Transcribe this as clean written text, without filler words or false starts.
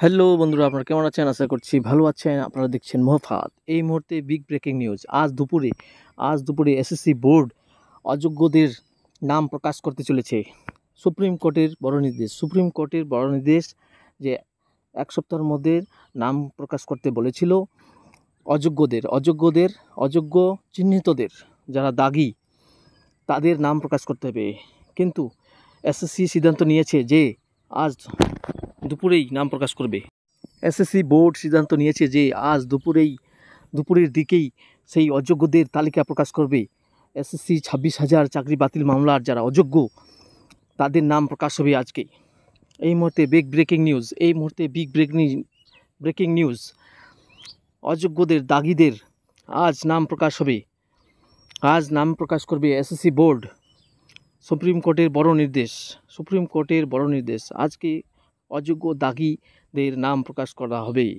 Hello বন্ধুরা, আপনারা কেমন আছেন? আশা করছি ভালো আছেন। আপনারা দেখছেন মহফাত। এই মুহূর্তে বিগ ব্রেকিং নিউজ। আজ দুপুরে এসএসসি বোর্ড অযোগ্যদের নাম প্রকাশ করতে চলেছে। সুপ্রিম কোর্টের বড় নির্দেশ যে এক সপ্তাহের মধ্যে নাম প্রকাশ করতে বলেছিল। অযোগ্য চিহ্নিতদের, যারা দাগী, তাদের নাম প্রকাশ করতে হবে। কিন্তু এসএসসি সিদ্ধান্ত নিয়েছে যে আজ দুপুরেই নাম প্রকাশ করবে। এসএসসি বোর্ড সিদ্ধান্ত নিয়েছে যে আজ দুপুরের দিকেই সেই অযোগ্যদের তালিকা প্রকাশ করবে। এসএসসি 26,000 চাকরি বাতিল মামলার যারা অযোগ্য, তাদের নাম প্রকাশ হবে আজকে। এই মুহূর্তে বিগ ব্রেকিং নিউজ। অযোগ্যদের, দাগীদের আজ নাম প্রকাশ হবে। আজ নাম প্রকাশ করবে এসএসসি বোর্ড। সুপ্রিম কোর্টের বড় নির্দেশ। আজকে অযোগ্য দাগীদের নাম প্রকাশ করা হবে।